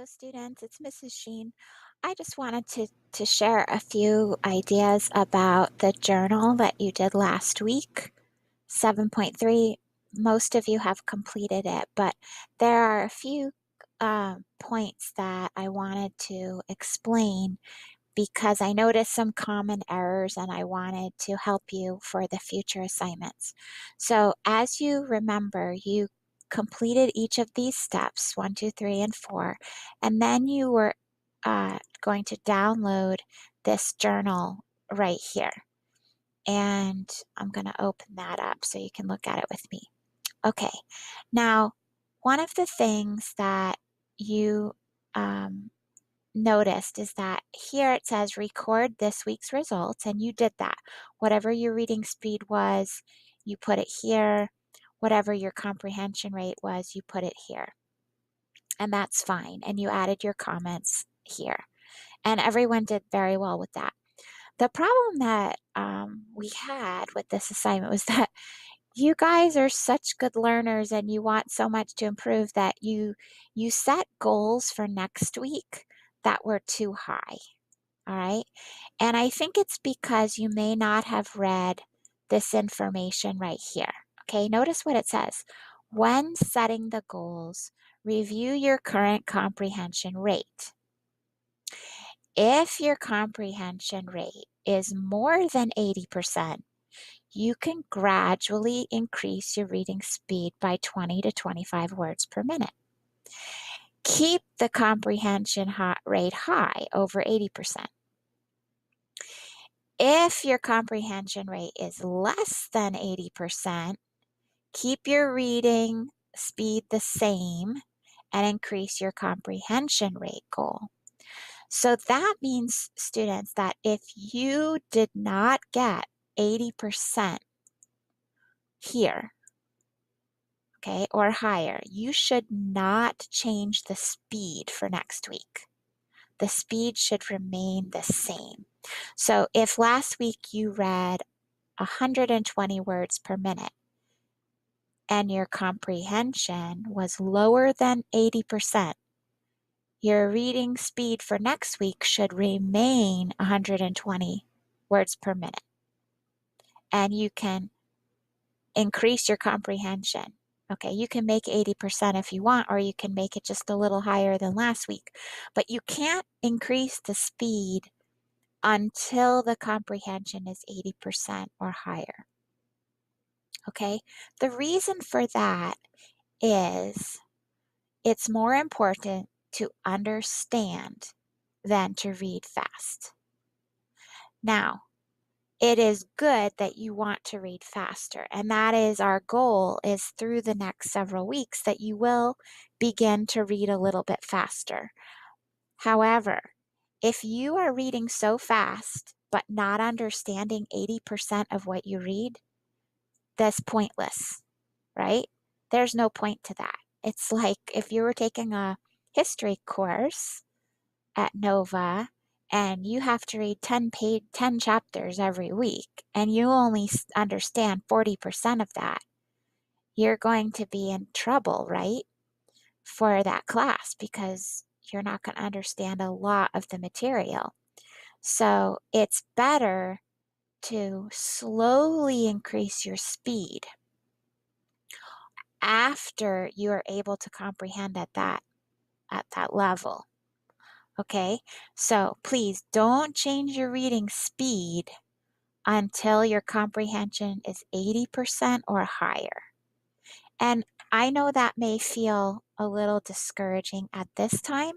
students, it's Mrs. Sheen. I just wanted to share a few ideas about the journal that you did last week, 7.3. Most of you have completed it, but there are a few points that I wanted to explain because I noticed some common errors and I wanted to help you for the future assignments. So, as you remember, you completed each of these steps 1, 2, 3, and 4, and then you were going to download this journal right here. And I'm going to open that up so you can look at it with me. Okay, now one of the things that you um, noticed is that here it says record this week's results, and you did that. Whatever your reading speed was, you put it here. Whatever your comprehension rate was, you put it here. And that's fine. And you added your comments here. And everyone did very well with that. The problem that we had with this assignment was that you guys are such good learners and you want so much to improve that you set goals for next week that were too high. All right. And I think it's because you may not have read this information right here. Okay. Notice what it says. When setting the goals, review your current comprehension rate. If your comprehension rate is more than 80%, you can gradually increase your reading speed by 20 to 25 words per minute. Keep the comprehension rate high, over 80%. If your comprehension rate is less than 80%, keep your reading speed the same and increase your comprehension rate goal. So that means, students, that if you did not get 80% here, okay, or higher, you should not change the speed for next week. The speed should remain the same. So if last week you read 120 words per minute and your comprehension was lower than 80%, your reading speed for next week should remain 120 words per minute. And you can increase your comprehension. Okay, you can make 80% if you want, or you can make it just a little higher than last week. But you can't increase the speed until the comprehension is 80% or higher. Okay, the reason for that is it's more important to understand than to read fast. Now, it is good that you want to read faster, and that is our goal, is through the next several weeks that you will begin to read a little bit faster. However, if you are reading so fast but not understanding 80% of what you read, that's pointless, right? There's no point to that. It's like if you were taking a history course at Nova and you have to read 10 chapters every week and you only understand 40% of that, you're going to be in trouble, right? For that class because you're not going to understand a lot of the material. So it's better to slowly increase your speed after you are able to comprehend at that level. Okay? So please don't change your reading speed until your comprehension is 80% or higher. And I know that may feel a little discouraging at this time,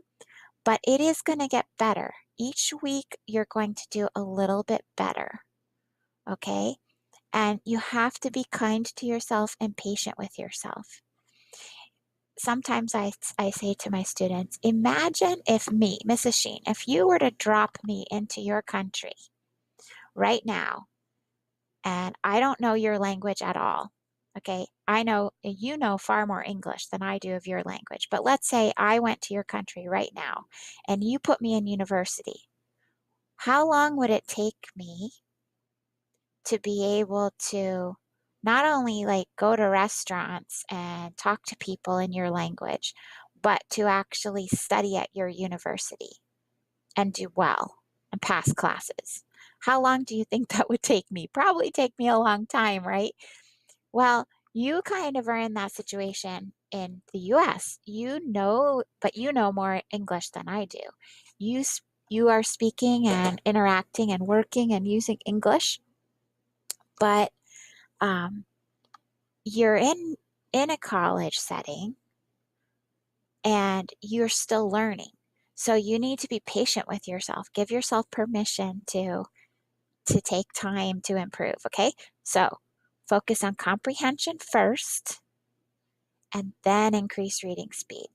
but it is going to get better. Each week you're going to do a little bit better. Okay? And you have to be kind to yourself and patient with yourself. Sometimes I say to my students, imagine if me, Mrs. Sheen, if you were to drop me into your country right now, and I don't know your language at all. Okay, I know you know far more English than I do of your language, but let's say I went to your country right now and you put me in university. How long would it take me to be able to not only like go to restaurants and talk to people in your language, but to actually study at your university and do well and pass classes. How long do you think that would take me? Probably take me a long time, right? Well, you kind of are in that situation in the US. You know, but you know more English than I do. You you are speaking and interacting and working and using English, but um, you're in a college setting and you're still learning. So you need to be patient with yourself. Give yourself permission to take time to improve, okay? So focus on comprehension first and then increase reading speed.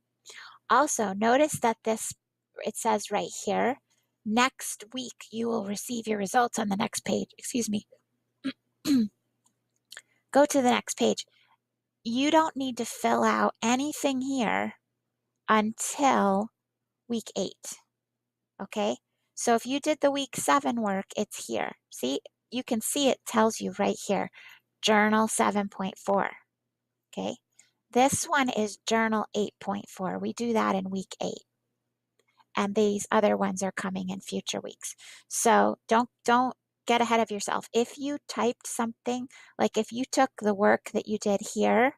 Also, notice that it says right here, next week you will receive your results on the next page. Excuse me. Go to the next page. You don't need to fill out anything here until week 8. Okay? So if you did the week 7 work, it's here. See, you can see it tells you right here, journal 7.4. Okay? This one is journal 8.4. We do that in week 8. And these other ones are coming in future weeks. So don't get ahead of yourself. If you typed something, like if you took the work that you did here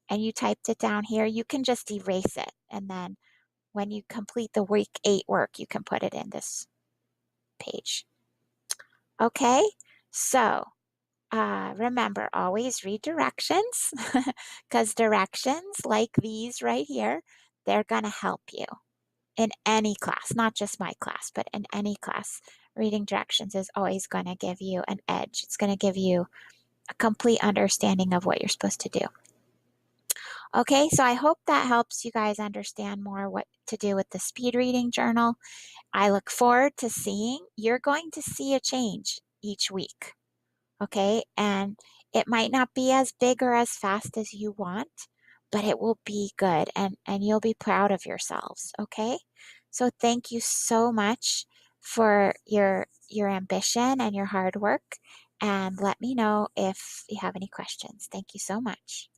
and you typed it down here, you can just erase it. And then when you complete the week 8 work, you can put it in this page. Okay, so remember, always read directions because directions like these right here, they're going to help you in any class, not just my class, but in any class. Reading directions is always going to give you an edge. It's going to give you a complete understanding of what you're supposed to do. Okay, so I hope that helps you guys understand more what to do with the speed reading journal. I look forward to seeing, you're going to see a change each week. Okay, and it might not be as big or as fast as you want, but it will be good and you'll be proud of yourselves. Okay, so thank you so much for your ambition and your hard work, and let me know if you have any questions. Thank you so much.